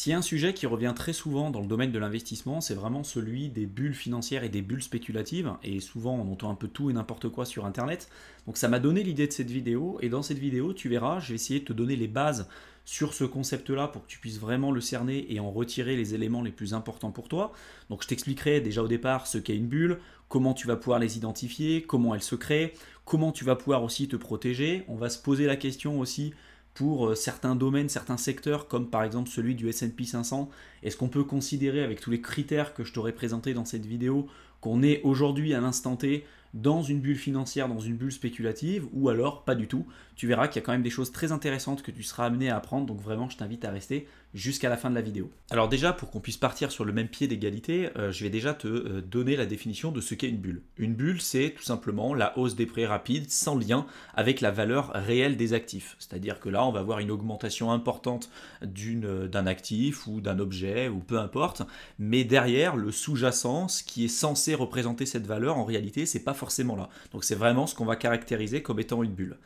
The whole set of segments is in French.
S'il y a un sujet qui revient très souvent dans le domaine de l'investissement, c'est vraiment celui des bulles financières et des bulles spéculatives. Et souvent, on entend un peu tout et n'importe quoi sur Internet. Donc ça m'a donné l'idée de cette vidéo. Et dans cette vidéo, tu verras, je vais essayer de te donner les bases sur ce concept-là pour que tu puisses vraiment le cerner et en retirer les éléments les plus importants pour toi. Donc je t'expliquerai déjà au départ ce qu'est une bulle, comment tu vas pouvoir les identifier, comment elles se créent, comment tu vas pouvoir aussi te protéger. On va se poser la question aussi pour certains domaines, certains secteurs, comme par exemple celui du S&P 500. Est-ce qu'on peut considérer, avec tous les critères que je t'aurais présentés dans cette vidéo, qu'on est aujourd'hui à l'instant T dans une bulle financière, dans une bulle spéculative, ou alors pas du tout? Tu verras qu'il y a quand même des choses très intéressantes que tu seras amené à apprendre, donc vraiment je t'invite à rester jusqu'à la fin de la vidéo. Alors déjà, pour qu'on puisse partir sur le même pied d'égalité, je vais déjà te donner la définition de ce qu'est une bulle. Une bulle, c'est tout simplement la hausse des prix rapide sans lien avec la valeur réelle des actifs. C'est-à-dire que là, on va avoir une augmentation importante d'un actif ou d'un objet, ou peu importe, mais derrière, le sous-jacent, ce qui est censé représenter cette valeur, en réalité, c'est pas forcément là. Donc c'est vraiment ce qu'on va caractériser comme étant une bulle.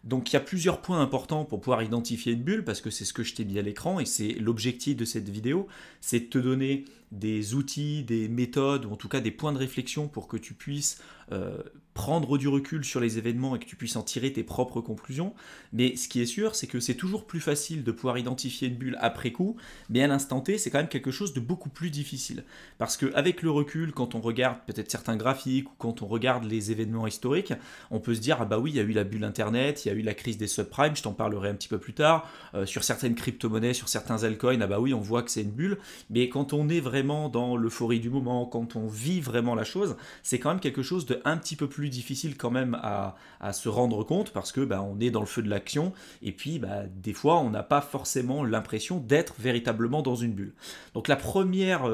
Donc il y a plusieurs points importants pour pouvoir identifier une bulle, parce que c'est ce que je t'ai mis à l'écran et c'est l'objectif de cette vidéo, c'est de te donner des outils, des méthodes, ou en tout cas des points de réflexion pour que tu puisses prendre du recul sur les événements et que tu puisses en tirer tes propres conclusions. Mais ce qui est sûr, c'est que c'est toujours plus facile de pouvoir identifier une bulle après coup, mais à l'instant T, c'est quand même quelque chose de beaucoup plus difficile. Parce qu'avec le recul, quand on regarde peut-être certains graphiques ou quand on regarde les événements historiques, on peut se dire, ah bah oui, il y a eu la bulle Internet, il y a eu la crise des subprimes, je t'en parlerai un petit peu plus tard, sur certaines crypto-monnaies, sur certains altcoins, ah bah oui, on voit que c'est une bulle, mais quand on est vraiment dans l'euphorie du moment, quand on vit vraiment la chose, c'est quand même quelque chose de un petit peu plus difficile quand même à se rendre compte, parce que bah, on est dans le feu de l'action, et puis bah, des fois on n'a pas forcément l'impression d'être véritablement dans une bulle. Donc la première,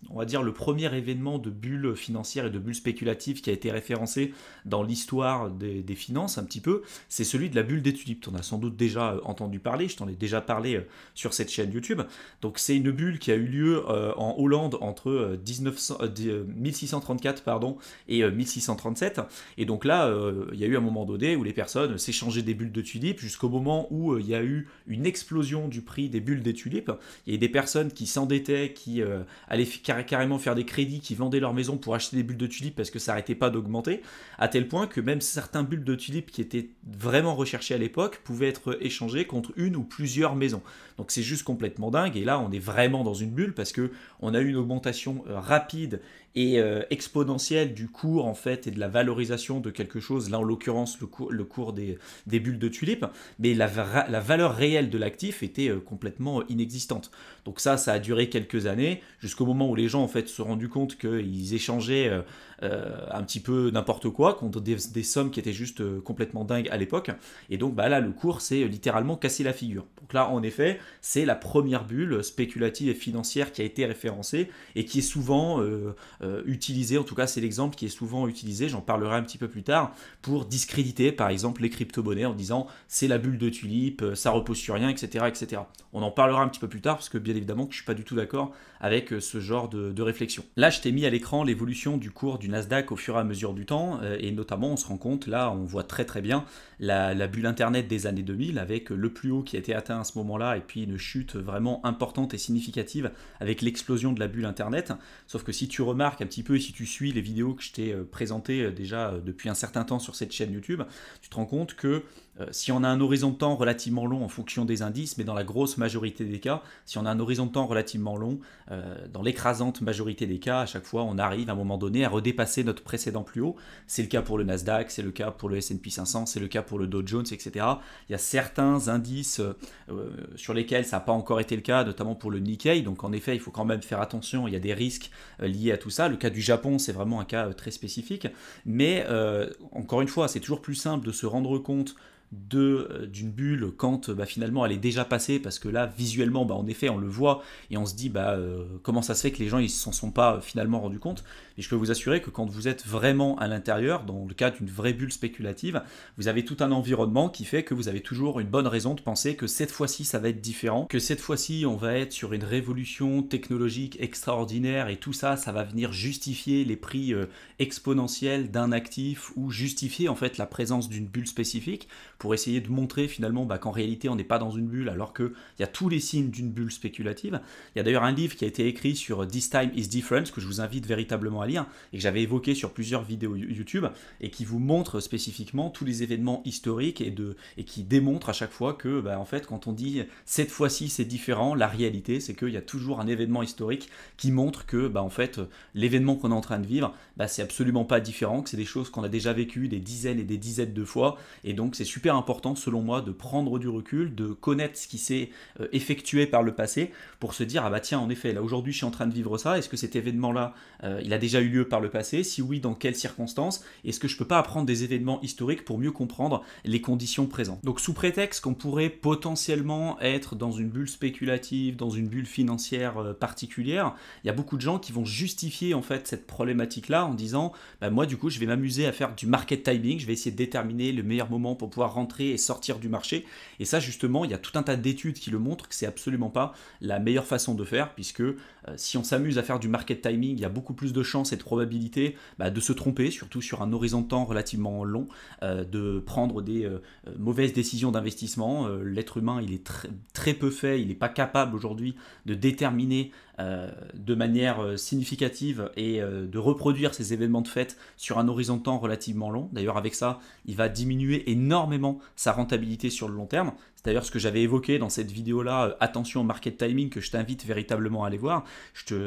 on va dire le premier événement de bulle financière et de bulle spéculative qui a été référencé dans l'histoire des finances un petit peu, c'est celui de la bulle des tulipes. Tu en as sans doute déjà entendu parler, je t'en ai déjà parlé sur cette chaîne YouTube. Donc c'est une bulle qui a eu lieu en Hollande entre 1634 pardon, et 1637. Et donc là, il y a eu un moment donné où les personnes s'échangeaient des bulles de tulipes jusqu'au moment où il y a eu une explosion du prix des bulles des tulipes. Il y a eu des personnes qui s'endettaient, qui allaient carrément faire des crédits, qui vendaient leur maison pour acheter des bulles de tulipes parce que ça n'arrêtait pas d'augmenter, à tel point que même certains bulles de tulipes qui étaient vraiment recherchées à l'époque pouvaient être échangées contre une ou plusieurs maisons. Donc c'est juste complètement dingue, et là on est vraiment dans une bulle parce que on a eu une augmentation rapide et exponentielle du cours en fait et de la valorisation de quelque chose, là en l'occurrence le cours des bulles de tulipes, mais la valeur réelle de l'actif était complètement inexistante. Donc ça a duré quelques années, jusqu'au moment où les gens en fait se sont rendus compte qu'ils échangeaient un petit peu n'importe quoi contre des sommes qui étaient juste complètement dingues à l'époque, et donc bah là le cours s'est littéralement cassé la figure. Donc là en effet c'est la première bulle spéculative et financière qui a été référencée et qui est souvent utilisé, en tout cas c'est l'exemple qui est souvent utilisé, j'en parlerai un petit peu plus tard, pour discréditer par exemple les crypto-monnaies en disant c'est la bulle de tulipes, ça repose sur rien, etc., etc. On en parlera un petit peu plus tard parce que bien évidemment que je suis pas du tout d'accord avec ce genre de réflexion. Là je t'ai mis à l'écran l'évolution du cours du Nasdaq au fur et à mesure du temps, et notamment on se rend compte, là on voit très très bien la bulle internet des années 2000 avec le plus haut qui a été atteint à ce moment-là et puis une chute vraiment importante et significative avec l'explosion de la bulle internet. Sauf que si tu remarques un petit peu et si tu suis les vidéos que je t'ai présentées déjà depuis un certain temps sur cette chaîne YouTube, tu te rends compte que si on a un horizon de temps relativement long en fonction des indices, mais dans la grosse majorité des cas, si on a un horizon de temps relativement long, dans l'écrasante majorité des cas, à chaque fois on arrive à un moment donné à redépasser notre précédent plus haut. C'est le cas pour le Nasdaq, c'est le cas pour le S&P 500, c'est le cas pour le Dow Jones, etc. Il y a certains indices sur lesquels ça n'a pas encore été le cas, notamment pour le Nikkei, donc en effet il faut quand même faire attention, il y a des risques liés à tout ça. Le cas du Japon c'est vraiment un cas très spécifique, mais encore une fois c'est toujours plus simple de se rendre compte d'une bulle quand finalement elle est déjà passée, parce que là visuellement en effet on le voit et on se dit comment ça se fait que les gens ils s'en sont pas finalement rendus compte. Et je peux vous assurer que quand vous êtes vraiment à l'intérieur, dans le cas d'une vraie bulle spéculative, vous avez tout un environnement qui fait que vous avez toujours une bonne raison de penser que cette fois-ci ça va être différent, que cette fois-ci on va être sur une révolution technologique extraordinaire, et tout ça va venir justifier les prix exponentiels d'un actif, ou justifier en fait la présence d'une bulle spécifique, pour essayer de montrer finalement qu'en réalité on n'est pas dans une bulle alors qu'il y a tous les signes d'une bulle spéculative. Il y a d'ailleurs un livre qui a été écrit sur This Time is Different que je vous invite véritablement à lire et que j'avais évoqué sur plusieurs vidéos YouTube et qui vous montre spécifiquement tous les événements historiques et qui démontre à chaque fois que en fait quand on dit cette fois-ci c'est différent, la réalité c'est qu'il y a toujours un événement historique qui montre que en fait l'événement qu'on est en train de vivre c'est absolument pas différent, que c'est des choses qu'on a déjà vécues des dizaines et des dizaines de fois et donc c'est super important selon moi de prendre du recul, de connaître ce qui s'est effectué par le passé pour se dire tiens en effet là aujourd'hui je suis en train de vivre ça, est-ce que cet événement là il a déjà eu lieu par le passé, si oui dans quelles circonstances, est-ce que je peux pas apprendre des événements historiques pour mieux comprendre les conditions présentes. Donc sous prétexte qu'on pourrait potentiellement être dans une bulle spéculative, dans une bulle financière particulière, il y a beaucoup de gens qui vont justifier en fait cette problématique là en disant moi du coup je vais m'amuser à faire du market timing, je vais essayer de déterminer le meilleur moment pour pouvoir rentrer et sortir du marché, et ça justement il y a tout un tas d'études qui le montrent que c'est absolument pas la meilleure façon de faire, puisque si on s'amuse à faire du market timing, il y a beaucoup plus de chances et de probabilités de se tromper, surtout sur un horizon de temps relativement long, de prendre des mauvaises décisions d'investissement. L'être humain il est très peu fait, il n'est pas capable aujourd'hui de déterminer de manière significative et de reproduire ces événements de fait sur un horizon de temps relativement long. D'ailleurs avec ça il va diminuer énormément sa rentabilité sur le long terme. C'est d'ailleurs ce que j'avais évoqué dans cette vidéo là, attention au market timing, que je t'invite véritablement à aller voir.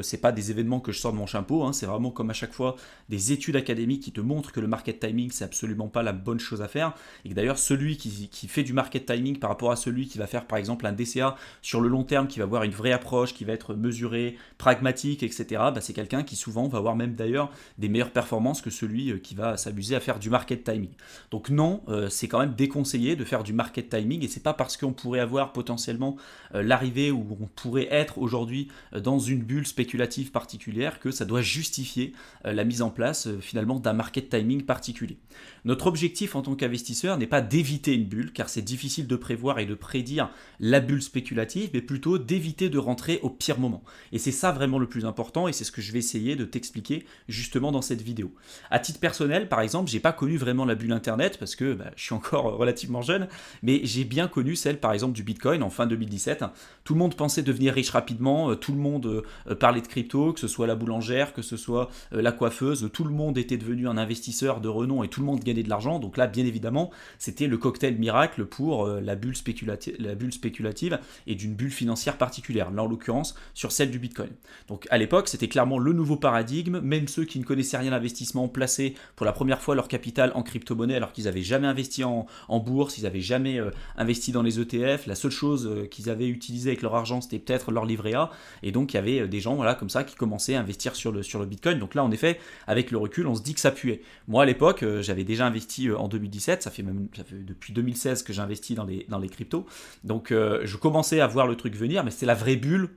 C'est pas des événements que je sors de mon chapeau, c'est vraiment comme à chaque fois des études académiques qui te montrent que le market timing c'est absolument pas la bonne chose à faire, et que d'ailleurs celui qui fait du market timing par rapport à celui qui va faire par exemple un DCA sur le long terme, qui va avoir une vraie approche, qui va être mesuré, pragmatique, etc., c'est quelqu'un qui souvent va avoir même d'ailleurs des meilleures performances que celui qui va s'amuser à faire du market timing. Donc non, c'est quand même déconseillé de faire du market timing, et c'est pas parce qu'on pourrait avoir potentiellement l'arrivée où on pourrait être aujourd'hui dans une bulle spéculative particulière que ça doit justifier la mise en place finalement d'un market timing particulier. Notre objectif en tant qu'investisseur n'est pas d'éviter une bulle, car c'est difficile de prévoir et de prédire la bulle spéculative, mais plutôt d'éviter de rentrer au pire moment. Et c'est ça vraiment le plus important, et c'est ce que je vais essayer de t'expliquer justement dans cette vidéo. À titre personnel, par exemple, j'ai pas connu vraiment la bulle internet parce que je suis encore relativement jeune, mais j'ai bien connu celle par exemple du Bitcoin en fin 2017. Tout le monde pensait devenir riche rapidement, tout le monde parlait de crypto, que ce soit la boulangère, que ce soit la coiffeuse, tout le monde était devenu un investisseur de renom et tout le monde gagnait de l'argent. Donc là, bien évidemment, c'était le cocktail miracle pour la bulle spéculative et d'une bulle financière particulière, là en l'occurrence sur celle du Bitcoin. Donc à l'époque, c'était clairement le nouveau paradigme. Même ceux qui ne connaissaient rien à l'investissement plaçaient pour la première fois leur capital en crypto-monnaie alors qu'ils n'avaient jamais investi en bourse, ils n'avaient jamais investi dans les ETF. La seule chose qu'ils avaient utilisée avec leur argent, c'était peut-être leur livret A. Et donc il y avait des gens comme ça qui commençaient à investir sur le Bitcoin. Donc là, en effet, avec le recul, on se dit que ça puait. Moi, à l'époque, j'avais déjà investi en 2017. Ça fait depuis 2016 que j'investis dans les cryptos. Donc je commençais à voir le truc venir, mais c'était la vraie bulle,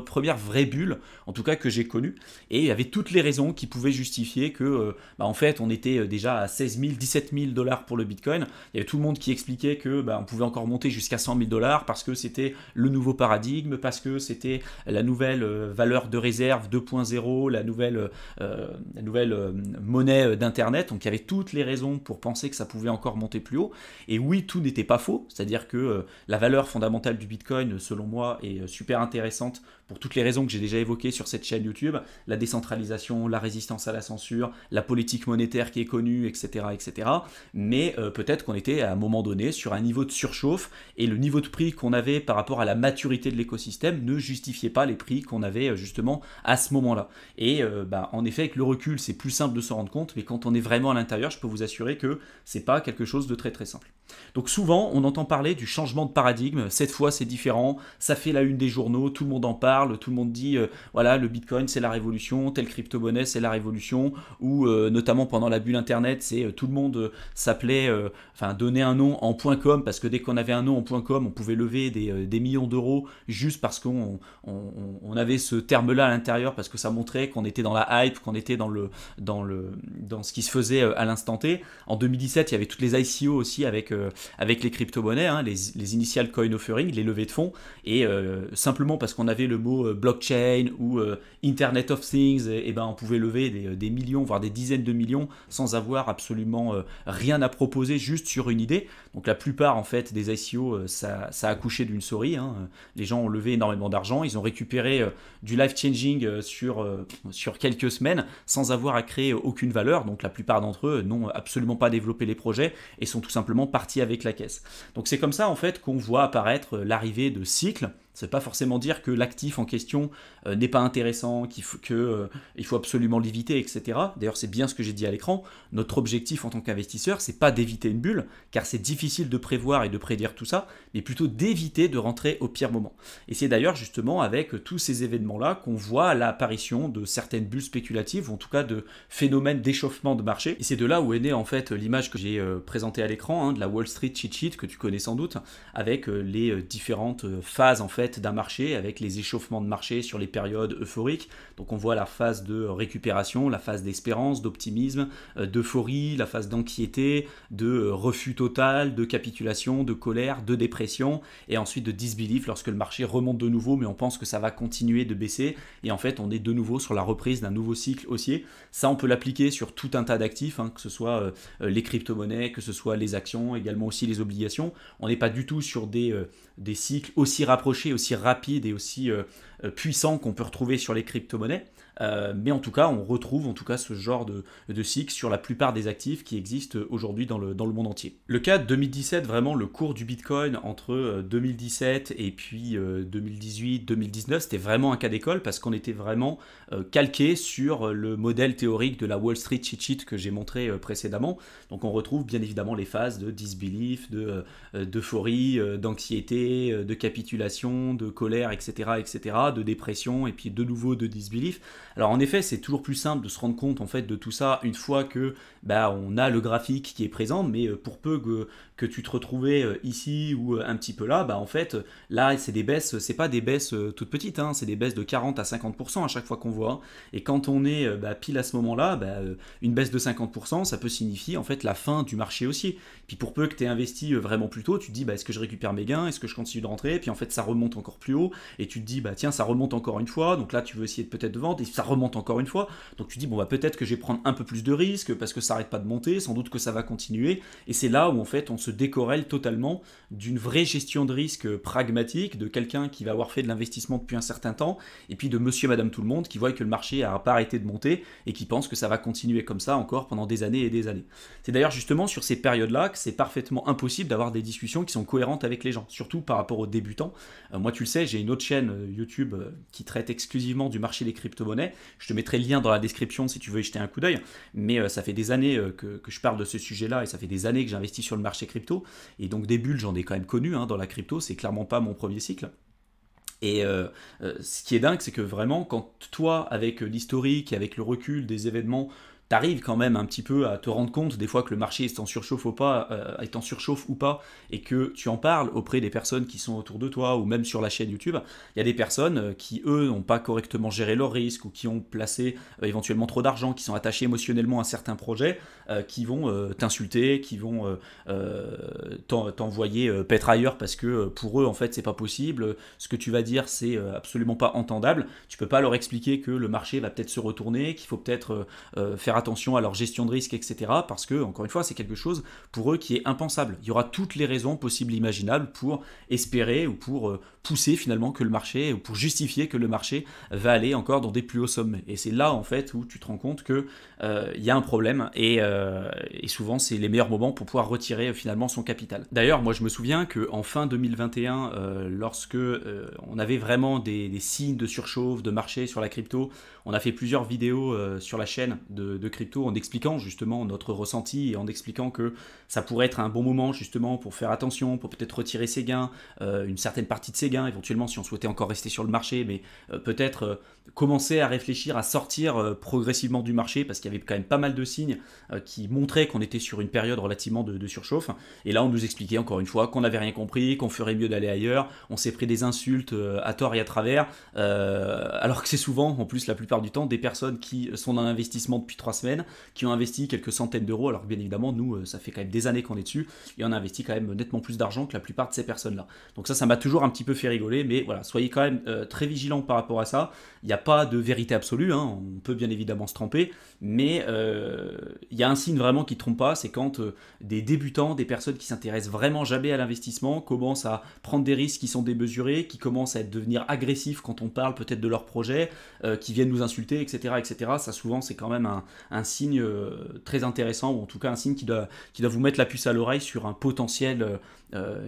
première vraie bulle, en tout cas que j'ai connue. Et il y avait toutes les raisons qui pouvaient justifier que, en fait, on était déjà à 16 000, 17 000 $ pour le Bitcoin. Il y avait tout le monde qui expliquait que on pouvait encore monter jusqu'à 100 000 $ parce que c'était le nouveau paradigme, parce que c'était la nouvelle valeur de réserve 2.0, la nouvelle monnaie d'Internet. Donc il y avait toutes les raisons pour penser que ça pouvait encore monter plus haut. Et oui, tout n'était pas faux, c'est-à-dire que la valeur fondamentale du Bitcoin, selon moi, est super intéressante pour toutes les raisons que j'ai déjà évoquées sur cette chaîne YouTube, la décentralisation, la résistance à la censure, la politique monétaire qui est connue, etc. etc. Mais peut-être qu'on était à un moment donné sur un niveau de surchauffe, et le niveau de prix qu'on avait par rapport à la maturité de l'écosystème ne justifiait pas les prix qu'on avait justement à ce moment-là. Et en effet, avec le recul, c'est plus simple de s'en rendre compte, mais quand on est vraiment à l'intérieur, je peux vous assurer que c'est pas quelque chose de très très simple. Donc souvent, on entend parler du changement de paradigme. Cette fois, c'est différent, ça fait la une des journaux, tout le monde en parle, tout le monde dit voilà, le Bitcoin c'est la révolution, telle crypto-monnaie c'est la révolution, ou notamment pendant la bulle internet, c'est tout le monde s'appelait, donnait un nom en .com, parce que dès qu'on avait un nom en .com, on pouvait lever des millions d'euros juste parce qu'on avait ce terme-là à l'intérieur, parce que ça montrait qu'on était dans la hype, qu'on était dans ce qui se faisait à l'instant T. En 2017, il y avait toutes les ICO aussi avec avec les crypto-monnaies, hein, les initial coin offering, les levées de fonds, et simplement parce qu'on avait le mot blockchain ou Internet of Things, et ben on pouvait lever des millions, voire des dizaines de millions sans avoir absolument rien à proposer, juste sur une idée. Donc la plupart en fait des ICO, ça a accouché d'une souris, hein. Les gens ont levé énormément d'argent, ils ont récupéré du life changing sur quelques semaines sans avoir à créer aucune valeur. Donc la plupart d'entre eux n'ont absolument pas développé les projets et sont tout simplement partis avec la caisse. Donc c'est comme ça en fait qu'on voit apparaître l'arrivée de cycles. Ça ne veut pas forcément dire que l'actif en question n'est pas intéressant, qu'il faut absolument l'éviter, etc. D'ailleurs, c'est bien ce que j'ai dit à l'écran. Notre objectif en tant qu'investisseur, c'est pas d'éviter une bulle, car c'est difficile de prévoir et de prédire tout ça, mais plutôt d'éviter de rentrer au pire moment. Et c'est d'ailleurs justement avec tous ces événements-là qu'on voit l'apparition de certaines bulles spéculatives, ou en tout cas de phénomènes d'échauffement de marché. Et c'est de là où est née en fait l'image que j'ai présentée à l'écran, hein, de la Wall Street cheat sheet que tu connais sans doute, avec les différentes phases en fait d'un marché, avec les échauffements de marché sur les périodes euphoriques. Donc on voit la phase de récupération, la phase d'espérance, d'optimisme, d'euphorie, la phase d'anxiété, de refus total, de capitulation, de colère, de dépression, et ensuite de disbelief lorsque le marché remonte de nouveau, mais on pense que ça va continuer de baisser, et en fait on est de nouveau sur la reprise d'un nouveau cycle haussier. Ça on peut l'appliquer sur tout un tas d'actifs, hein, que ce soit les crypto-monnaies, que ce soit les actions, également aussi les obligations. On n'est pas du tout sur des cycles aussi rapprochés, aussi rapides et aussi puissants qu'on peut retrouver sur les crypto-monnaies. Mais en tout cas, on retrouve en tout cas ce genre de cycle sur la plupart des actifs qui existent aujourd'hui dans le monde entier. Le cas de 2017, vraiment le cours du Bitcoin entre 2017 et puis 2018-2019, c'était vraiment un cas d'école parce qu'on était vraiment calqué sur le modèle théorique de la Wall Street cheat sheet que j'ai montré précédemment. Donc on retrouve bien évidemment les phases de disbelief, d'euphorie, d'anxiété, de capitulation, de colère, etc., de dépression et puis de nouveau de disbelief. Alors en effet, c'est toujours plus simple de se rendre compte en fait de tout ça une fois que on a le graphique qui est présent, mais pour peu que tu te retrouvais ici ou un petit peu là, en fait là c'est des baisses, c'est pas des baisses toutes petites, hein, c'est des baisses de 40 à 50% à chaque fois qu'on voit. Hein. Et quand on est pile à ce moment-là, une baisse de 50%, ça peut signifier en fait la fin du marché haussier. Puis pour peu que tu aies investi vraiment plus tôt, tu te dis est-ce que je récupère mes gains, est-ce que je continue de rentrer, puis en fait ça remonte encore plus haut, et tu te dis tiens ça remonte encore une fois, donc là tu veux essayer peut-être de vendre, et ça remonte encore une fois, donc tu dis peut-être que je vais prendre un peu plus de risques parce que ça arrête pas de monter, sans doute que ça va continuer, et c'est là où en fait on se décorrèle totalement d'une vraie gestion de risque pragmatique, de quelqu'un qui va avoir fait de l'investissement depuis un certain temps, et puis de monsieur et madame tout le monde qui voit que le marché n'a pas arrêté de monter et qui pense que ça va continuer comme ça encore pendant des années et des années. C'est d'ailleurs justement sur ces périodes-là que c'est parfaitement impossible d'avoir des discussions qui sont cohérentes avec les gens, surtout par rapport aux débutants. Moi tu le sais, j'ai une autre chaîne YouTube qui traite exclusivement du marché des crypto-monnaies. Je te mettrai le lien dans la description si tu veux y jeter un coup d'œil, mais ça fait des années que je parle de ce sujet-là et ça fait des années que j'investis sur le marché crypto, et donc des bulles j'en ai quand même connu dans la crypto, c'est clairement pas mon premier cycle. Et ce qui est dingue, c'est que vraiment, quand toi, avec l'historique et avec le recul des événements, t'arrives quand même un petit peu à te rendre compte des fois que le marché est en surchauffe ou pas, et que tu en parles auprès des personnes qui sont autour de toi ou même sur la chaîne YouTube, il y a des personnes qui eux n'ont pas correctement géré leurs risques ou qui ont placé éventuellement trop d'argent, qui sont attachés émotionnellement à certains projets, qui vont t'insulter, qui vont t'envoyer paître ailleurs parce que pour eux en fait c'est pas possible, ce que tu vas dire c'est absolument pas entendable, tu peux pas leur expliquer que le marché va peut-être se retourner, qu'il faut peut-être faire attention à leur gestion de risque, etc. Parce que, encore une fois, c'est quelque chose pour eux qui est impensable. Il y aura toutes les raisons possibles et imaginables pour espérer ou pour pousser finalement que le marché, ou pour justifier que le marché va aller encore dans des plus hauts sommets. Et c'est là, en fait, où tu te rends compte qu'il y a un problème et souvent, c'est les meilleurs moments pour pouvoir retirer finalement son capital. D'ailleurs, moi, je me souviens qu'en fin 2021, lorsque on avait vraiment des signes de surchauffe, de marché sur la crypto, on a fait plusieurs vidéos sur la chaîne de crypto en expliquant justement notre ressenti et en expliquant que ça pourrait être un bon moment justement pour faire attention, pour peut-être retirer ses gains, une certaine partie de ses gains, éventuellement si on souhaitait encore rester sur le marché, mais peut-être commencer à réfléchir à sortir progressivement du marché parce qu'il y avait quand même pas mal de signes qui montraient qu'on était sur une période relativement de surchauffe. Et là, on nous expliquait encore une fois qu'on n'avait rien compris, qu'on ferait mieux d'aller ailleurs, on s'est pris des insultes à tort et à travers, alors que c'est souvent, en plus la plupart du temps, des personnes qui sont dans l'investissement depuis 3 semaines, qui ont investi quelques centaines d'euros, alors que bien évidemment, nous, ça fait quand même des années qu'on est dessus, et on a investi quand même nettement plus d'argent que la plupart de ces personnes-là. Donc ça m'a toujours un petit peu fait rigoler, mais voilà, soyez quand même très vigilants par rapport à ça. Il n'y a pas de vérité absolue, hein, on peut bien évidemment se tromper, mais il y a un signe vraiment qui ne trompe pas, c'est quand des débutants, des personnes qui s'intéressent vraiment jamais à l'investissement, commencent à prendre des risques qui sont démesurés, qui commencent à devenir agressifs quand on parle peut-être de leur projet, qui viennent nous insulter, etc. etc. Ça souvent c'est quand même un signe très intéressant, ou en tout cas un signe qui doit vous mettre la puce à l'oreille sur un potentiel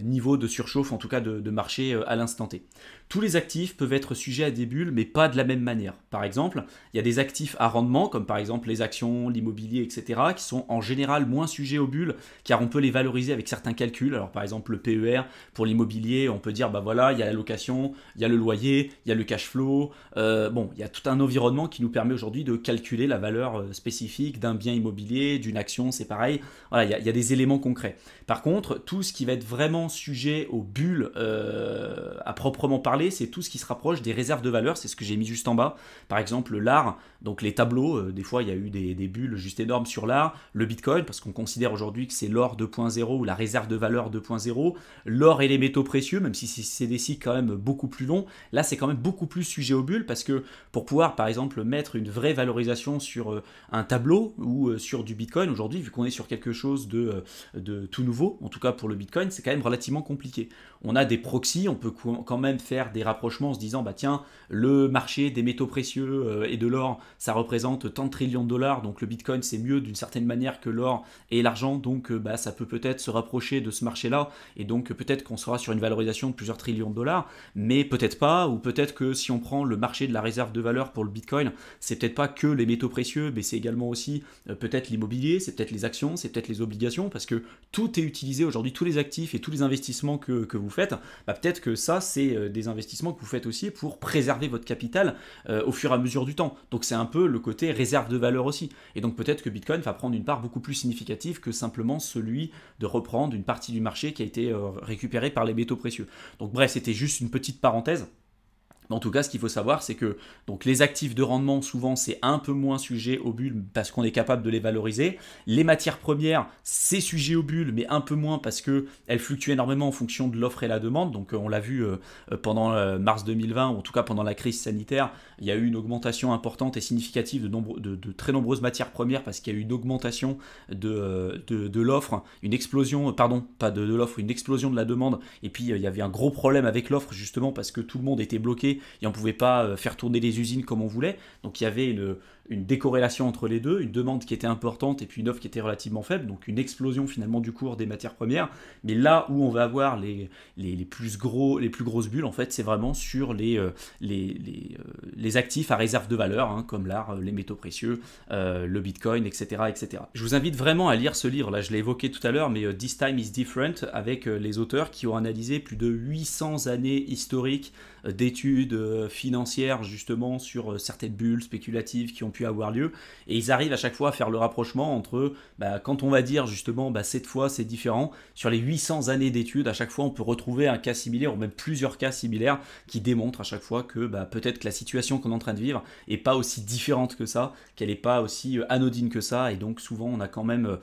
niveau de surchauffe, en tout cas de marché à l'instant T. Tous les actifs peuvent être sujets à des bulles, mais pas de la même manière. Par exemple, il y a des actifs à rendement, comme par exemple les actions, l'immobilier, etc., qui sont en général moins sujets aux bulles, car on peut les valoriser avec certains calculs. Alors par exemple, le PER, pour l'immobilier, on peut dire, bah voilà, il y a la location, il y a le loyer, il y a le cash flow. Bon, il y a tout un environnement qui nous permet aujourd'hui de calculer la valeur spécifique d'un bien immobilier, d'une action, c'est pareil. Voilà, il y a des éléments concrets. Par contre, tout ce qui va être vraiment sujet aux bulles à proprement parler, c'est tout ce qui se rapproche des réserves de valeur, c'est ce que j'ai mis juste en bas. Par exemple, l'art, donc les tableaux, des fois il y a eu des bulles juste énormes sur l'art, le Bitcoin, parce qu'on considère aujourd'hui que c'est l'or 2.0 ou la réserve de valeur 2.0, l'or et les métaux précieux, même si c'est des cycles quand même beaucoup plus longs, là c'est quand même beaucoup plus sujet aux bulles, parce que pour pouvoir par exemple mettre une vraie valorisation sur un tableau ou sur du Bitcoin, aujourd'hui, vu qu'on est sur quelque chose de tout nouveau, en tout cas pour le Bitcoin, c'est quand même relativement compliqué. On a des proxys, on peut quand même faire des rapprochements en se disant, bah tiens, le marché des métaux précieux et de l'or, ça représente tant de trillions de dollars, donc le Bitcoin c'est mieux d'une certaine manière que l'or et l'argent, donc bah, ça peut peut-être se rapprocher de ce marché-là, et donc peut-être qu'on sera sur une valorisation de plusieurs trillions de dollars, mais peut-être pas, ou peut-être que si on prend le marché de la réserve de valeur pour le Bitcoin, c'est peut-être pas que les métaux précieux, mais c'est également aussi peut-être l'immobilier, c'est peut-être les actions, c'est peut-être les obligations, parce que tout est utilisé aujourd'hui, tous les actifs et tous les investissements que vous faites, bah, peut-être que ça c'est des investissements que vous faites aussi pour préserver votre capital au fur et à mesure du temps. Donc c'est un peu le côté réserve de valeur aussi. Et donc peut-être que Bitcoin va prendre une part beaucoup plus significative que simplement celui de reprendre une partie du marché qui a été récupérée par les métaux précieux. Donc bref, c'était juste une petite parenthèse. En tout cas, ce qu'il faut savoir, c'est que donc, les actifs de rendement, souvent, c'est un peu moins sujet aux bulles parce qu'on est capable de les valoriser. Les matières premières, c'est sujet aux bulles, mais un peu moins parce qu'elles fluctuent énormément en fonction de l'offre et la demande. Donc, on l'a vu pendant mars 2020, ou en tout cas pendant la crise sanitaire, il y a eu une augmentation importante et significative de très nombreuses matières premières parce qu'il y a eu une augmentation de l'offre, une explosion, pardon, pas de l'offre, une explosion de la demande. Et puis, il y avait un gros problème avec l'offre, justement, parce que tout le monde était bloqué et on ne pouvait pas faire tourner les usines comme on voulait. Donc il y avait une décorrélation entre les deux, une demande qui était importante et puis une offre qui était relativement faible, donc une explosion finalement du cours des matières premières. Mais là où on va avoir les plus grosses bulles, en fait, c'est vraiment sur les actifs à réserve de valeur, hein, comme l'art, les métaux précieux, le Bitcoin, etc., etc. Je vous invite vraiment à lire ce livre, là je l'ai évoqué tout à l'heure, mais This Time is Different, avec les auteurs qui ont analysé plus de 800 années historiques d'études financières justement sur certaines bulles spéculatives qui ont pu avoir lieu, et ils arrivent à chaque fois à faire le rapprochement entre quand on va dire justement cette fois c'est différent, sur les 800 années d'études, à chaque fois on peut retrouver un cas similaire ou même plusieurs cas similaires qui démontrent à chaque fois que peut-être que la situation qu'on est en train de vivre est pas aussi différente que ça, qu'elle est pas aussi anodine que ça, et donc souvent on a quand même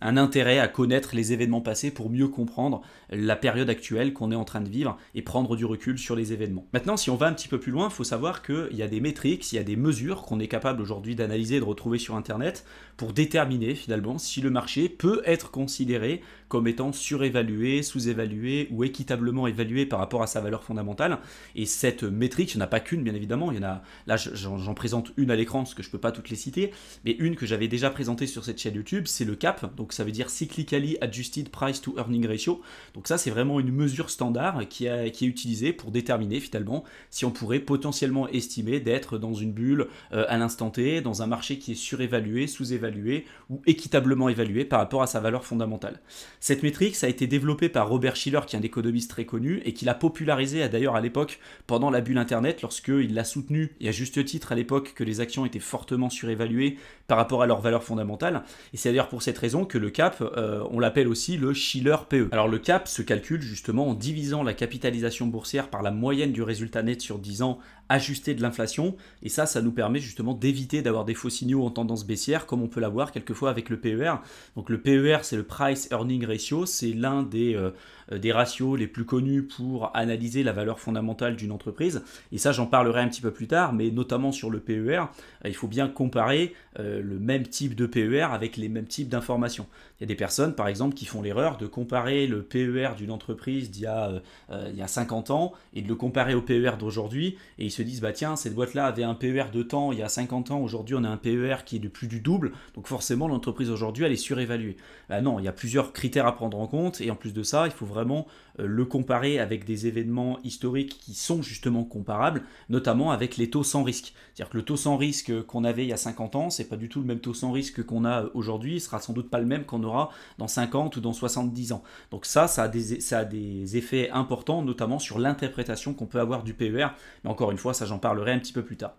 un intérêt à connaître les événements passés pour mieux comprendre la période actuelle qu'on est en train de vivre et prendre du recul sur les événements. Maintenant, si on va un petit peu plus loin, il faut savoir qu'il y a des métriques, il y a des mesures qu'on est capable aujourd'hui d'analyser et de retrouver sur Internet pour déterminer finalement si le marché peut être considéré comme étant surévalué, sous-évalué ou équitablement évalué par rapport à sa valeur fondamentale. Et cette métrique, il n'y en a pas qu'une bien évidemment, il y en a, là j'en présente une à l'écran parce que je ne peux pas toutes les citer, mais une que j'avais déjà présentée sur cette chaîne YouTube, c'est le CAP, donc ça veut dire Cyclically Adjusted Price to Earning Ratio. Donc ça c'est vraiment une mesure standard qui est utilisée pour déterminer finalement si on pourrait potentiellement estimer d'être dans une bulle à l'instant T, dans un marché qui est surévalué, sous-évalué ou équitablement évalué par rapport à sa valeur fondamentale. Cette métrique, ça a été développée par Robert Shiller, qui est un économiste très connu, et qui l'a popularisé d'ailleurs à l'époque pendant la bulle Internet lorsqu'il l'a soutenu, et à juste titre à l'époque, que les actions étaient fortement surévaluées par rapport à leur valeur fondamentale. Et c'est d'ailleurs pour cette raison que le CAP, on l'appelle aussi le Shiller PE. Alors le CAP se calcule justement en divisant la capitalisation boursière par la moyenne du résultat net sur 10 ans ajusté de l'inflation, et ça nous permet justement d'éviter d'avoir des faux signaux en tendance baissière comme on peut l'avoir quelquefois avec le PER. Donc le PER, c'est le Price Earning Ratio, c'est l'un des ratios les plus connus pour analyser la valeur fondamentale d'une entreprise, et ça j'en parlerai un petit peu plus tard, mais notamment sur le PER, il faut bien comparer le même type de PER avec les mêmes types d'informations. Il y a des personnes par exemple qui font l'erreur de comparer le PER d'une entreprise d'il y a 50 ans et de le comparer au PER d'aujourd'hui, et ils se disent bah tiens, cette boîte là avait un PER de temps il y a 50 ans, aujourd'hui on a un PER qui est de plus du double, donc forcément l'entreprise aujourd'hui elle est surévaluée. Bah non, il y a plusieurs critères à prendre en compte, et en plus de ça il faut vraiment le comparer avec des événements historiques qui sont justement comparables, notamment avec les taux sans risque. C'est-à-dire que le taux sans risque qu'on avait il y a 50 ans, c'est pas du tout le même taux sans risque qu'on a aujourd'hui, il sera sans doute pas le même qu'on aura dans 50 ou dans 70 ans. Donc ça a des effets importants, notamment sur l'interprétation qu'on peut avoir du PER, mais encore une fois, ça j'en parlerai un petit peu plus tard.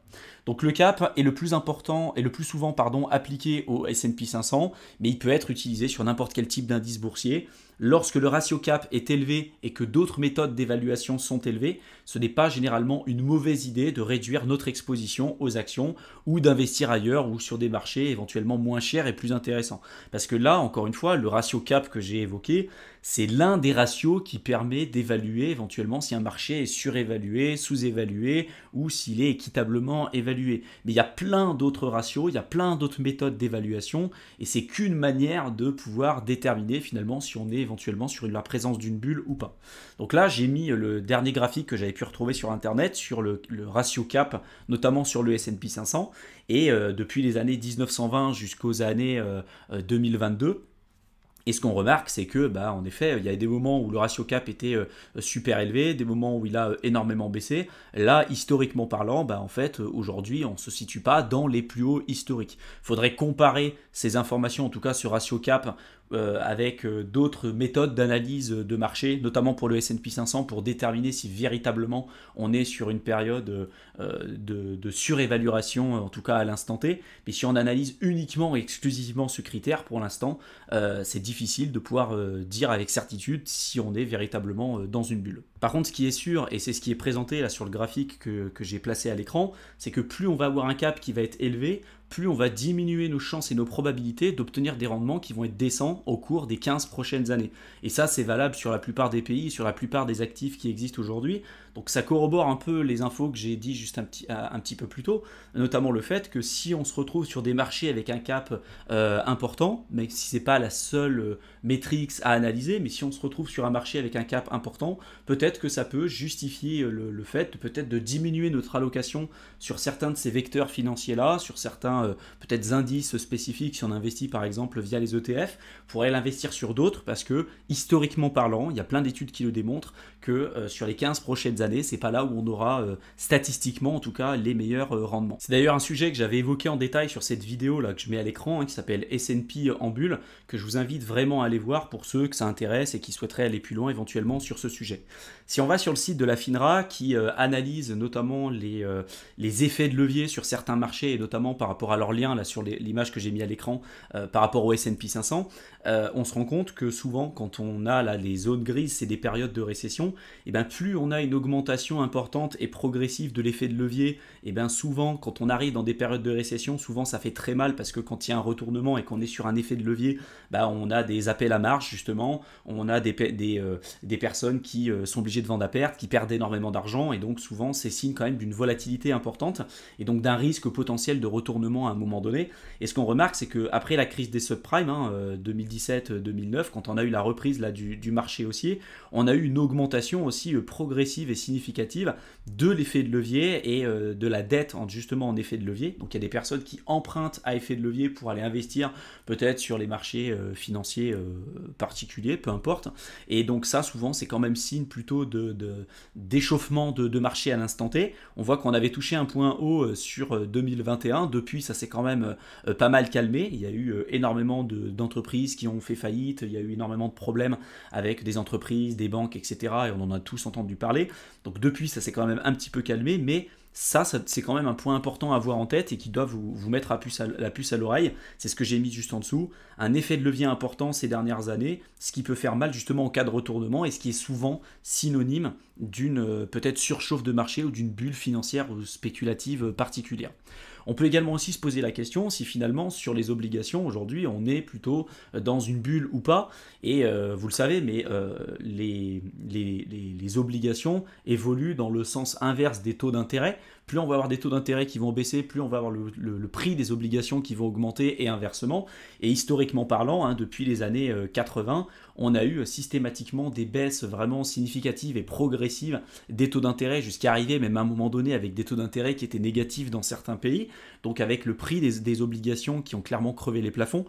Donc le CAP est le plus important et le plus souvent appliqué au S&P 500, mais il peut être utilisé sur n'importe quel type d'indice boursier. Lorsque le ratio CAP est élevé et que d'autres méthodes d'évaluation sont élevées, ce n'est pas généralement une mauvaise idée de réduire notre exposition aux actions ou d'investir ailleurs ou sur des marchés éventuellement moins chers et plus intéressants. Parce que là, encore une fois, le ratio CAP que j'ai évoqué, c'est l'un des ratios qui permet d'évaluer éventuellement si un marché est surévalué, sous-évalué ou s'il est équitablement évalué. Mais il y a plein d'autres ratios, il y a plein d'autres méthodes d'évaluation, et c'est qu'une manière de pouvoir déterminer finalement si on est éventuellement sur la présence d'une bulle ou pas. Donc là, j'ai mis le dernier graphique que j'avais pu retrouver sur Internet sur le ratio CAP, notamment sur le S&P 500, et depuis les années 1920 jusqu'aux années 2022. Et ce qu'on remarque, c'est que, en effet, il y a des moments où le ratio CAP était super élevé, des moments où il a énormément baissé. Là, historiquement parlant, en fait, aujourd'hui, on ne se situe pas dans les plus hauts historiques. Il faudrait comparer ces informations, en tout cas ce ratio CAP, avec d'autres méthodes d'analyse de marché, notamment pour le S&P 500, pour déterminer si véritablement on est sur une période de surévaluation, en tout cas à l'instant T. Mais si on analyse uniquement et exclusivement ce critère, pour l'instant, c'est difficile de pouvoir dire avec certitude si on est véritablement dans une bulle. Par contre, ce qui est sûr, et c'est ce qui est présenté là sur le graphique que j'ai placé à l'écran, c'est que plus on va avoir un cap qui va être élevé, plus on va diminuer nos chances et nos probabilités d'obtenir des rendements qui vont être décents au cours des 15 prochaines années. Et ça, c'est valable sur la plupart des pays, sur la plupart des actifs qui existent aujourd'hui. Donc ça corrobore un peu les infos que j'ai dit juste un petit peu plus tôt, notamment le fait que si on se retrouve sur des marchés avec un cap important, mais si ce n'est pas la seule métrique à analyser, mais si on se retrouve sur un marché avec un cap important, peut-être que ça peut justifier le fait peut-être de diminuer notre allocation sur certains de ces vecteurs financiers-là, sur certains peut-être indices spécifiques si on investit par exemple via les ETF, pour aller l'investir sur d'autres, parce que historiquement parlant, il y a plein d'études qui le démontrent que sur les 15 prochaines années, c'est pas là où on aura statistiquement en tout cas les meilleurs rendements. C'est d'ailleurs un sujet que j'avais évoqué en détail sur cette vidéo là que je mets à l'écran, qui s'appelle S&P en bulle, que je vous invite vraiment à aller voir pour ceux que ça intéresse et qui souhaiteraient aller plus loin éventuellement sur ce sujet. Si on va sur le site de la FINRA qui analyse notamment les effets de levier sur certains marchés, et notamment par rapport à leur lien là sur l'image que j'ai mis à l'écran par rapport au S&P 500, on se rend compte que souvent quand on a là les zones grises, c'est des périodes de récession, et plus on a une augmentation importante et progressive de l'effet de levier, et souvent quand on arrive dans des périodes de récession, souvent ça fait très mal, parce que quand il y a un retournement et qu'on est sur un effet de levier, on a des appels à marge justement, on a des personnes qui sont obligées de vendre à perte, qui perdent énormément d'argent, et donc souvent c'est signe quand même d'une volatilité importante et donc d'un risque potentiel de retournement à un moment donné. Et ce qu'on remarque, c'est qu'après la crise des subprimes, 2017-2009, quand on a eu la reprise là, du marché haussier, on a eu une augmentation aussi progressive et significative de l'effet de levier et de la dette justement en effet de levier. Donc il y a des personnes qui empruntent à effet de levier pour aller investir peut-être sur les marchés financiers particuliers, peu importe. Et donc ça, souvent, c'est quand même signe plutôt d'échauffement de marché à l'instant T. On voit qu'on avait touché un point haut sur 2021. Depuis, ça s'est quand même pas mal calmé. Il y a eu énormément d'entreprises qui ont fait faillite. Il y a eu énormément de problèmes avec des entreprises, des banques, etc. Et on en a tous entendu parler. Donc depuis, ça s'est quand même un petit peu calmé. Mais ça c'est quand même un point important à avoir en tête et qui doit vous mettre la puce à l'oreille. C'est ce que j'ai mis juste en dessous. Un effet de levier important ces dernières années, ce qui peut faire mal justement en cas de retournement et ce qui est souvent synonyme d'une peut-être surchauffe de marché ou d'une bulle financière ou spéculative particulière. On peut également aussi se poser la question si finalement sur les obligations aujourd'hui on est plutôt dans une bulle ou pas. Et vous le savez, mais les obligations évoluent dans le sens inverse des taux d'intérêt. Plus on va avoir des taux d'intérêt qui vont baisser, plus on va avoir le prix des obligations qui vont augmenter et inversement. Et historiquement parlant, hein, depuis les années 80, on a eu systématiquement des baisses vraiment significatives et progressives des taux d'intérêt jusqu'à arriver même à un moment donné avec des taux d'intérêt qui étaient négatifs dans certains pays. Donc avec le prix des obligations qui ont clairement crevé les plafonds.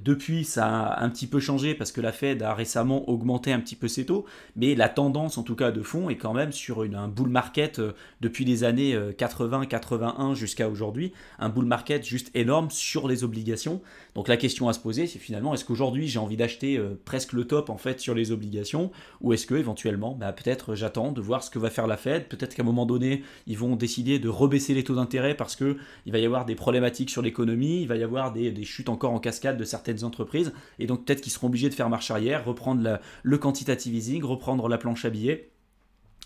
Depuis, ça a un petit peu changé parce que la Fed a récemment augmenté un petit peu ses taux, mais la tendance en tout cas de fond est quand même sur un bull market depuis les années 80-81 jusqu'à aujourd'hui, un bull market juste énorme sur les obligations. Donc la question à se poser, c'est finalement est-ce qu'aujourd'hui j'ai envie d'acheter presque le top en fait sur les obligations, ou est-ce que éventuellement peut-être j'attends de voir ce que va faire la Fed, peut-être qu'à un moment donné ils vont décider de rebaisser les taux d'intérêt parce que il va y avoir des problématiques sur l'économie, il va y avoir des chutes encore en cascade de certaines entreprises, et donc peut-être qu'ils seront obligés de faire marche arrière, reprendre le quantitative easing, reprendre la planche à billets,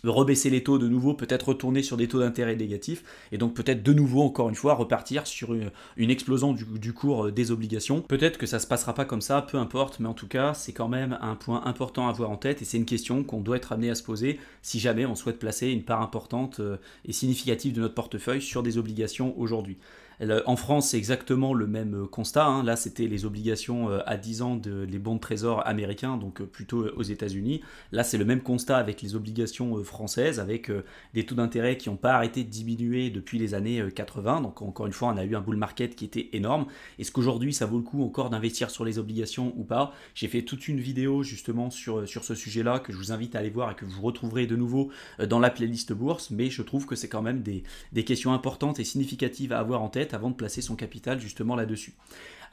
rebaisser les taux de nouveau, peut-être retourner sur des taux d'intérêt négatifs, et donc peut-être de nouveau, encore une fois, repartir sur une explosion du cours des obligations. Peut-être que ça ne se passera pas comme ça, peu importe, mais en tout cas, c'est quand même un point important à avoir en tête, et c'est une question qu'on doit être amené à se poser si jamais on souhaite placer une part importante et significative de notre portefeuille sur des obligations aujourd'hui. En France, c'est exactement le même constat. Hein. Là, c'était les obligations à 10 ans les bons de trésor américains, donc plutôt aux États-Unis. Là, c'est le même constat avec les obligations françaises, avec des taux d'intérêt qui n'ont pas arrêté de diminuer depuis les années 80. Donc, encore une fois, on a eu un bull market qui était énorme. Est-ce qu'aujourd'hui, ça vaut le coup encore d'investir sur les obligations ou pas? J'ai fait toute une vidéo justement sur ce sujet-là que je vous invite à aller voir et que vous retrouverez de nouveau dans la playlist bourse. Mais je trouve que c'est quand même des questions importantes et significatives à avoir en tête avant de placer son capital justement là-dessus.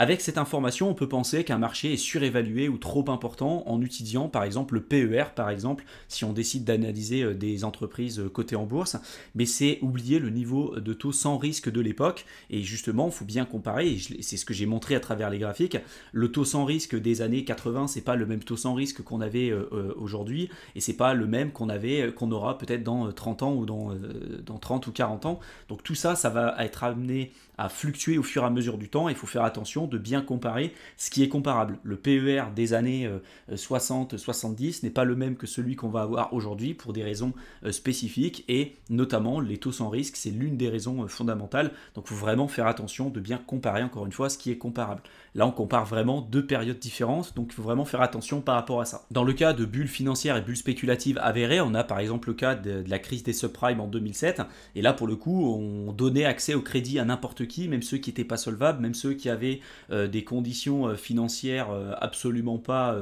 Avec cette information, on peut penser qu'un marché est surévalué ou trop important en utilisant par exemple le PER, par exemple, si on décide d'analyser des entreprises cotées en bourse, mais c'est oublier le niveau de taux sans risque de l'époque, et justement, il faut bien comparer, et c'est ce que j'ai montré à travers les graphiques, le taux sans risque des années 80, c'est pas le même taux sans risque qu'on avait aujourd'hui, et c'est pas le même qu'on aura peut-être dans 30 ans ou dans 30 ou 40 ans, donc tout ça, ça va être amené à fluctuer au fur et à mesure du temps. Il faut faire attention de bien comparer ce qui est comparable. Le PER des années 60-70 n'est pas le même que celui qu'on va avoir aujourd'hui pour des raisons spécifiques, et notamment les taux sans risque, c'est l'une des raisons fondamentales. Donc il faut vraiment faire attention de bien comparer encore une fois ce qui est comparable. Là on compare vraiment deux périodes différentes, donc il faut vraiment faire attention par rapport à ça. Dans le cas de bulles financières et bulles spéculatives avérées, on a par exemple le cas de la crise des subprimes en 2007, et là pour le coup on donnait accès au crédit à n'importe qui, même ceux qui n'étaient pas solvables, même ceux qui avaient des conditions financières absolument pas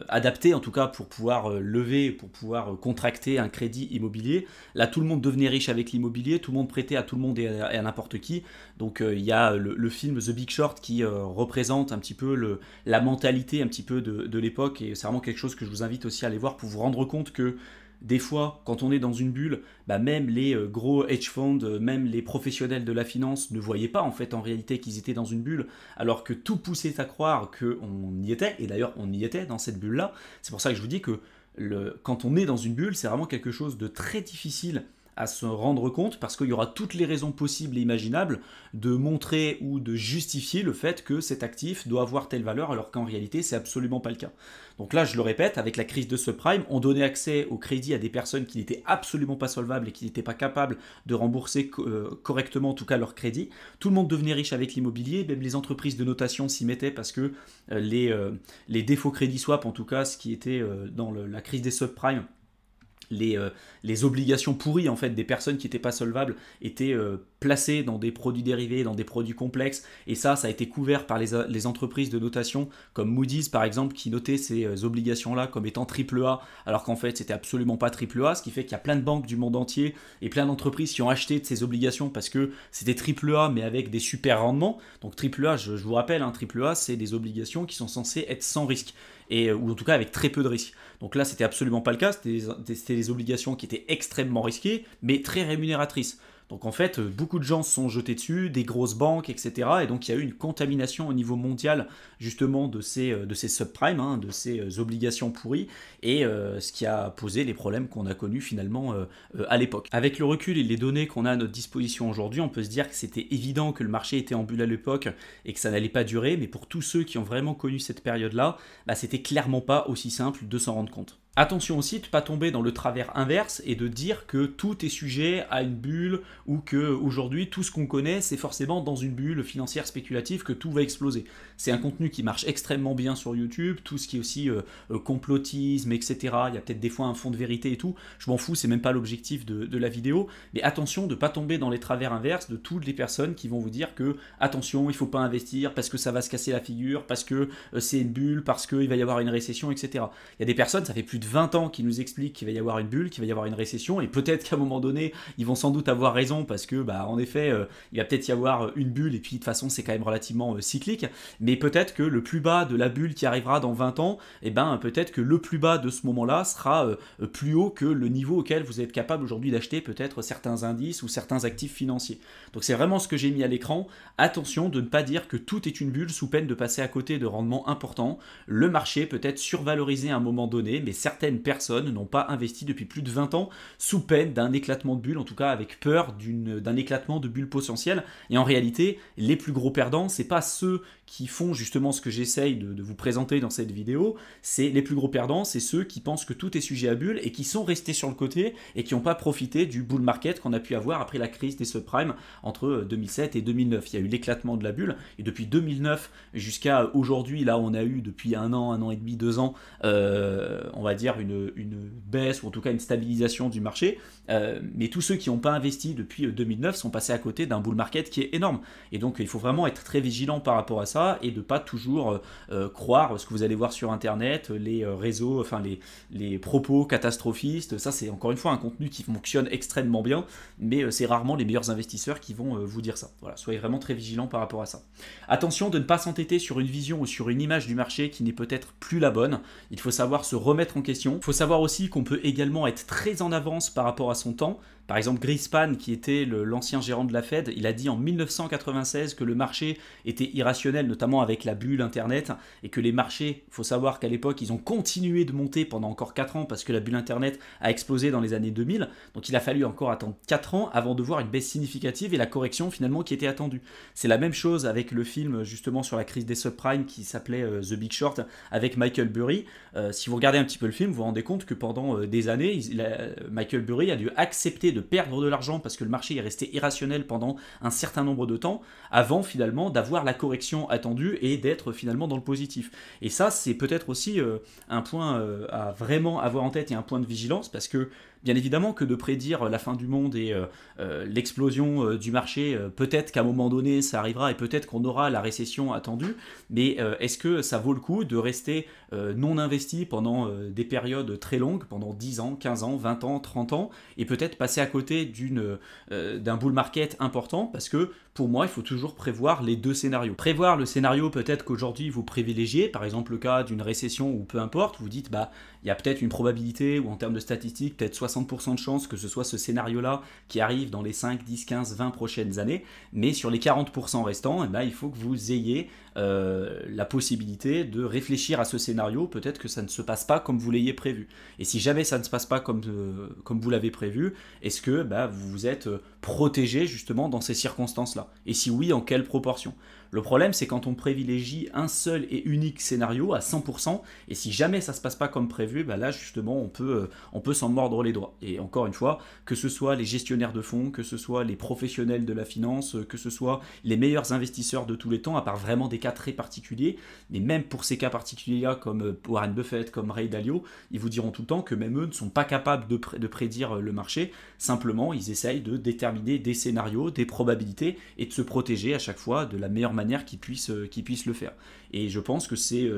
adaptées, en tout cas pour pouvoir lever, pour pouvoir contracter un crédit immobilier. Là, tout le monde devenait riche avec l'immobilier, tout le monde prêtait à tout le monde et à n'importe qui. Donc il y a le film The Big Short qui représente un petit peu la mentalité un petit peu de l'époque, et c'est vraiment quelque chose que je vous invite aussi à aller voir pour vous rendre compte que des fois, quand on est dans une bulle, même les gros hedge funds, même les professionnels de la finance ne voyaient pas en fait en réalité qu'ils étaient dans une bulle, alors que tout poussait à croire qu'on y était, et d'ailleurs on y était dans cette bulle-là. C'est pour ça que je vous dis que quand on est dans une bulle, c'est vraiment quelque chose de très difficile à se rendre compte, parce qu'il y aura toutes les raisons possibles et imaginables de montrer ou de justifier le fait que cet actif doit avoir telle valeur, alors qu'en réalité c'est absolument pas le cas. Donc là, je le répète, avec la crise de subprime, on donnait accès au crédit à des personnes qui n'étaient absolument pas solvables et qui n'étaient pas capables de rembourser correctement en tout cas leur crédit. Tout le monde devenait riche avec l'immobilier, même les entreprises de notation s'y mettaient parce que les défauts crédit swap, en tout cas ce qui était dans la crise des subprimes, les obligations pourries en fait des personnes qui n'étaient pas solvables étaient placées dans des produits dérivés, dans des produits complexes, et ça a été couvert par les entreprises de notation comme Moody's par exemple, qui notait ces obligations là comme étant AAA, alors qu'en fait c'était absolument pas AAA, ce qui fait qu'il y a plein de banques du monde entier et plein d'entreprises qui ont acheté de ces obligations parce que c'était AAA mais avec des super rendements. Donc AAA, je vous rappelle, AAA c'est des obligations qui sont censées être sans risque, ou en tout cas avec très peu de risques. Donc là, c'était absolument pas le cas, c'était des obligations qui étaient extrêmement risquées, mais très rémunératrices. Donc en fait, beaucoup de gens se sont jetés dessus, des grosses banques, etc. Et donc il y a eu une contamination au niveau mondial justement de ces subprimes, de ces obligations pourries, et ce qui a posé les problèmes qu'on a connus finalement à l'époque. Avec le recul et les données qu'on a à notre disposition aujourd'hui, on peut se dire que c'était évident que le marché était en bulle à l'époque et que ça n'allait pas durer, mais pour tous ceux qui ont vraiment connu cette période-là, c'était clairement pas aussi simple de s'en rendre compte. Attention aussi de ne pas tomber dans le travers inverse et de dire que tout est sujet à une bulle ou que aujourd'hui tout ce qu'on connaît c'est forcément dans une bulle financière spéculative que tout va exploser. C'est un contenu qui marche extrêmement bien sur YouTube, tout ce qui est aussi complotisme, etc. Il y a peut-être des fois un fond de vérité et tout, je m'en fous, c'est même pas l'objectif de la vidéo, mais attention de ne pas tomber dans les travers inverses de toutes les personnes qui vont vous dire que attention, il ne faut pas investir parce que ça va se casser la figure, parce que c'est une bulle, parce qu'il va y avoir une récession, etc. Il y a des personnes, ça fait plus de 20 ans qui nous expliquent qu'il va y avoir une bulle, qu'il va y avoir une récession, et peut-être qu'à un moment donné, ils vont sans doute avoir raison parce que, en effet, il va peut-être y avoir une bulle, et puis de toute façon, c'est quand même relativement cyclique, mais peut-être que le plus bas de la bulle qui arrivera dans 20 ans, peut-être que le plus bas de ce moment-là sera plus haut que le niveau auquel vous êtes capable aujourd'hui d'acheter peut-être certains indices ou certains actifs financiers. Donc c'est vraiment ce que j'ai mis à l'écran. Attention de ne pas dire que tout est une bulle sous peine de passer à côté de rendements importants. Le marché peut être survalorisé à un moment donné, mais certaines personnes n'ont pas investi depuis plus de 20 ans sous peine d'un éclatement de bulle, en tout cas avec peur d'un éclatement de bulle potentielle. Et en réalité, les plus gros perdants, c'est pas ceux qui font justement ce que j'essaye de vous présenter dans cette vidéo, c'est les plus gros perdants, c'est ceux qui pensent que tout est sujet à bulle et qui sont restés sur le côté et qui n'ont pas profité du bull market qu'on a pu avoir après la crise des subprimes entre 2007 et 2009. Il y a eu l'éclatement de la bulle et depuis 2009 jusqu'à aujourd'hui, là on a eu depuis un an et demi, 2 ans, on va dire une baisse ou en tout cas une stabilisation du marché, mais tous ceux qui n'ont pas investi depuis 2009 sont passés à côté d'un bull market qui est énorme. Et donc il faut vraiment être très vigilant par rapport à ça et de ne pas toujours croire ce que vous allez voir sur internet, les réseaux, enfin les propos catastrophistes. Ça c'est encore une fois un contenu qui fonctionne extrêmement bien, mais c'est rarement les meilleurs investisseurs qui vont vous dire ça. Voilà, soyez vraiment très vigilants par rapport à ça. Attention de ne pas s'entêter sur une vision ou sur une image du marché qui n'est peut-être plus la bonne. Il faut savoir se remettre en question. Il faut savoir aussi qu'on peut également être très en avance par rapport à son temps. Par exemple, Greenspan, qui était l'ancien gérant de la Fed, il a dit en 1996 que le marché était irrationnel, notamment avec la bulle Internet, et que les marchés, il faut savoir qu'à l'époque, ils ont continué de monter pendant encore 4 ans parce que la bulle Internet a explosé dans les années 2000. Donc il a fallu encore attendre 4 ans avant de voir une baisse significative et la correction finalement qui était attendue. C'est la même chose avec le film justement sur la crise des subprimes qui s'appelait The Big Short avec Michael Burry. Si vous regardez un petit peu le film, vous vous rendez compte que pendant des années, Michael Burry a dû accepter de perdre de l'argent parce que le marché est resté irrationnel pendant un certain nombre de temps avant finalement d'avoir la correction attendue et d'être finalement dans le positif. Et ça, c'est peut-être aussi un point à vraiment avoir en tête et un point de vigilance parce que bien évidemment que de prédire la fin du monde et l'explosion du marché, peut-être qu'à un moment donné ça arrivera et peut-être qu'on aura la récession attendue, mais est-ce que ça vaut le coup de rester non investi pendant des périodes très longues, pendant 10 ans, 15 ans, 20 ans, 30 ans, et peut-être passer à côté d'un bull market important, parce que pour moi, il faut toujours prévoir les deux scénarios. Prévoir le scénario peut-être qu'aujourd'hui vous privilégiez, par exemple le cas d'une récession ou peu importe, vous dites il y a peut-être une probabilité ou en termes de statistiques, peut-être 60% de chances que ce soit ce scénario-là qui arrive dans les 5, 10, 15, 20 prochaines années, mais sur les 40% restants, il faut que vous ayez la possibilité de réfléchir à ce scénario, peut-être que ça ne se passe pas comme vous l'ayez prévu. Et si jamais ça ne se passe pas comme vous l'avez prévu, est-ce que vous êtes protégé justement dans ces circonstances-là? Et si oui, en quelle proportion? Le problème, c'est quand on privilégie un seul et unique scénario à 100%, et si jamais ça ne se passe pas comme prévu, vu, bah là justement on peut s'en mordre les doigts. Et encore une fois, que ce soit les gestionnaires de fonds, que ce soit les professionnels de la finance, que ce soit les meilleurs investisseurs de tous les temps, à part vraiment des cas très particuliers, mais même pour ces cas particuliers-là, comme Warren Buffett, comme Ray Dalio, ils vous diront tout le temps que même eux ne sont pas capables de prédire le marché, simplement ils essayent de déterminer des scénarios, des probabilités, et de se protéger à chaque fois de la meilleure manière qu'ils puissent le faire. Et je pense que c'est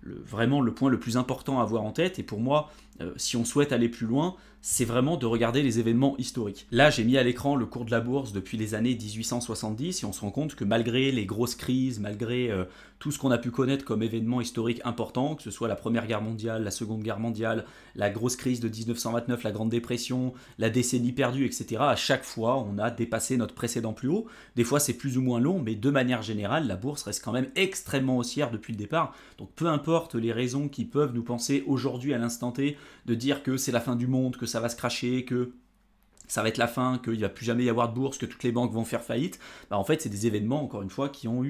vraiment le point le plus important à avoir en tête, et pour moi, si on souhaite aller plus loin, c'est vraiment de regarder les événements historiques. Là, j'ai mis à l'écran le cours de la bourse depuis les années 1870 et on se rend compte que malgré les grosses crises, malgré tout ce qu'on a pu connaître comme événements historiques importants, que ce soit la Première Guerre mondiale, la Seconde Guerre mondiale, la grosse crise de 1929, la Grande Dépression, la décennie perdue, etc., à chaque fois, on a dépassé notre précédent plus haut. Des fois, c'est plus ou moins long, mais de manière générale, la bourse reste quand même extrêmement haussière depuis le départ. Donc peu importe les raisons qui peuvent nous penser aujourd'hui à l'instant T de dire que c'est la fin du monde, que ça va se cracher, que ça va être la fin, qu'il ne va plus jamais y avoir de bourse, que toutes les banques vont faire faillite, bah en fait c'est des événements encore une fois qui ont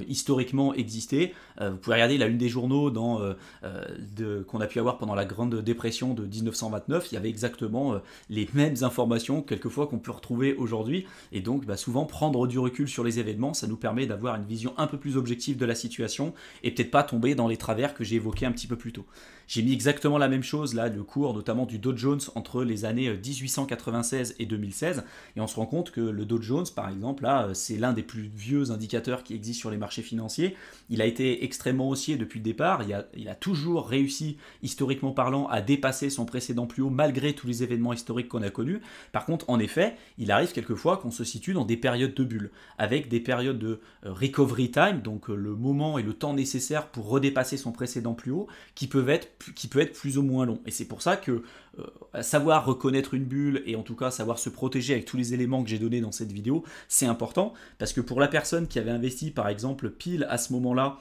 historiquement existé. Vous pouvez regarder la une des journaux qu'on a pu avoir pendant la Grande Dépression de 1929, il y avait exactement les mêmes informations quelquefois qu'on peut retrouver aujourd'hui, et donc souvent prendre du recul sur les événements, ça nous permet d'avoir une vision un peu plus objective de la situation et peut-être pas tomber dans les travers que j'ai évoqués un petit peu plus tôt. J'ai mis exactement la même chose là, le cours notamment du Dow Jones entre les années 1896 et 2016, et on se rend compte que le Dow Jones par exemple, là c'est l'un des plus vieux indicateurs qui existent sur les marchés financiers, il a été extrêmement haussier depuis le départ, il a toujours réussi historiquement parlant à dépasser son précédent plus haut malgré tous les événements historiques qu'on a connus. Par contre en effet, il arrive quelquefois qu'on se situe dans des périodes de bulles, avec des périodes de recovery time, donc le moment et le temps nécessaire pour redépasser son précédent plus haut, qui peut être plus ou moins long. Et c'est pour ça que savoir reconnaître une bulle et en tout cas savoir se protéger avec tous les éléments que j'ai donnés dans cette vidéo, c'est important parce que pour la personne qui avait investi par exemple pile à ce moment-là,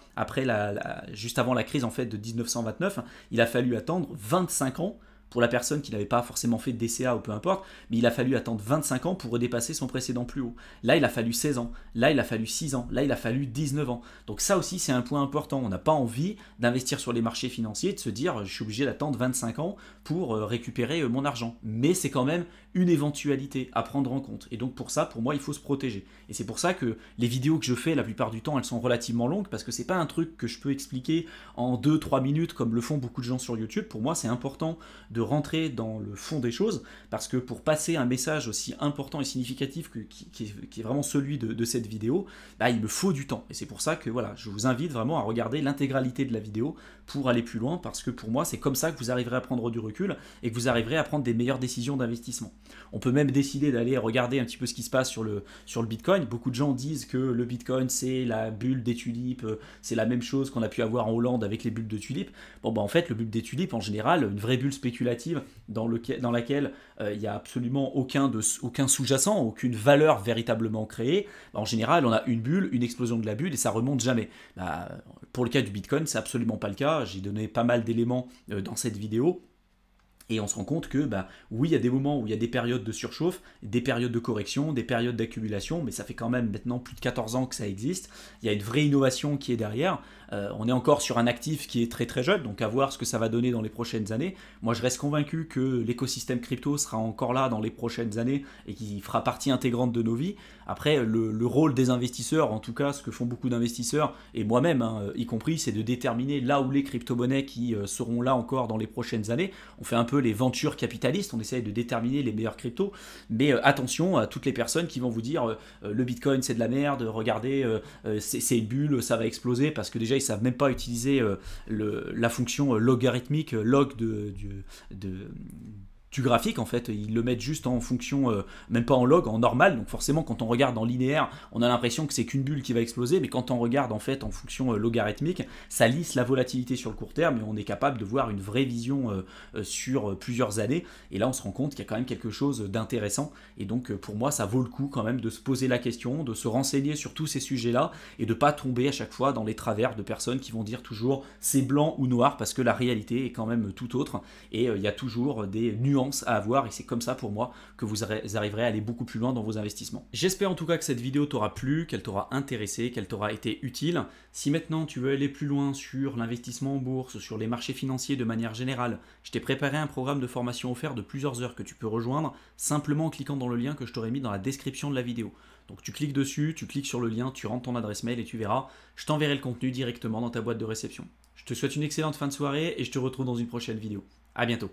juste avant la crise en fait de 1929, il a fallu attendre 25 ans. Pour la personne qui n'avait pas forcément fait de DCA ou peu importe, mais il a fallu attendre 25 ans pour redépasser son précédent plus haut. Là, il a fallu 16 ans. Là, il a fallu 6 ans. Là, il a fallu 19 ans. Donc ça aussi, c'est un point important. On n'a pas envie d'investir sur les marchés financiers, de se dire je suis obligé d'attendre 25 ans pour récupérer mon argent. Mais c'est quand même une éventualité à prendre en compte. Et donc pour ça, pour moi, il faut se protéger. Et c'est pour ça que les vidéos que je fais, la plupart du temps, elles sont relativement longues parce que c'est pas un truc que je peux expliquer en 2-3 minutes comme le font beaucoup de gens sur YouTube. Pour moi, c'est important de rentrer dans le fond des choses, parce que pour passer un message aussi important et significatif qui est vraiment celui de cette vidéo, il me faut du temps. Et c'est pour ça que voilà, je vous invite vraiment à regarder l'intégralité de la vidéo pour aller plus loin, parce que pour moi, c'est comme ça que vous arriverez à prendre du recul et que vous arriverez à prendre des meilleures décisions d'investissement. On peut même décider d'aller regarder un petit peu ce qui se passe sur le Bitcoin. Beaucoup de gens disent que le Bitcoin, c'est la bulle des tulipes, c'est la même chose qu'on a pu avoir en Hollande avec les bulles de tulipes. Bon, en fait, le bulle des tulipes, en général, une vraie bulle spéculative dans laquelle il n'y a absolument aucun sous-jacent, aucune valeur véritablement créée, en général, on a une bulle, une explosion de la bulle et ça remonte jamais. Pour le cas du Bitcoin, c'est absolument pas le cas. J'ai donné pas mal d'éléments dans cette vidéo. Et on se rend compte que, oui, il y a des moments où il y a des périodes de surchauffe, des périodes de correction, des périodes d'accumulation, mais ça fait quand même maintenant plus de 14 ans que ça existe. Il y a une vraie innovation qui est derrière. On est encore sur un actif qui est très très jeune, donc à voir ce que ça va donner dans les prochaines années. Moi, je reste convaincu que l'écosystème crypto sera encore là dans les prochaines années et qui fera partie intégrante de nos vies. Après, le rôle des investisseurs, en tout cas, ce que font beaucoup d'investisseurs, et moi-même, y compris, c'est de déterminer là où les crypto-monnaies qui seront là encore dans les prochaines années. On fait un peu les ventures capitalistes, on essaye de déterminer les meilleurs cryptos, mais attention à toutes les personnes qui vont vous dire le Bitcoin c'est de la merde, regardez, c'est une bulle, ça va exploser, parce que déjà ils savent même pas utiliser la fonction logarithmique, log du graphique, en fait, ils le mettent juste en fonction, même pas en log, en normal, donc forcément quand on regarde en linéaire, on a l'impression que c'est qu'une bulle qui va exploser, mais quand on regarde en fait en fonction logarithmique, ça lisse la volatilité sur le court terme, et on est capable de voir une vraie vision sur plusieurs années, et là on se rend compte qu'il y a quand même quelque chose d'intéressant, et donc pour moi ça vaut le coup quand même de se poser la question, de se renseigner sur tous ces sujets-là, et de pas tomber à chaque fois dans les travers de personnes qui vont dire toujours c'est blanc ou noir, parce que la réalité est quand même tout autre, et il y a toujours des nuances tendance à avoir et c'est comme ça pour moi que vous arriverez à aller beaucoup plus loin dans vos investissements. J'espère en tout cas que cette vidéo t'aura plu, qu'elle t'aura intéressé, qu'elle t'aura été utile. Si maintenant tu veux aller plus loin sur l'investissement en bourse, sur les marchés financiers de manière générale, je t'ai préparé un programme de formation offert de plusieurs heures que tu peux rejoindre simplement en cliquant dans le lien que je t'aurai mis dans la description de la vidéo. Donc tu cliques dessus, tu cliques sur le lien, tu rentres ton adresse mail et tu verras, je t'enverrai le contenu directement dans ta boîte de réception. Je te souhaite une excellente fin de soirée et je te retrouve dans une prochaine vidéo. À bientôt.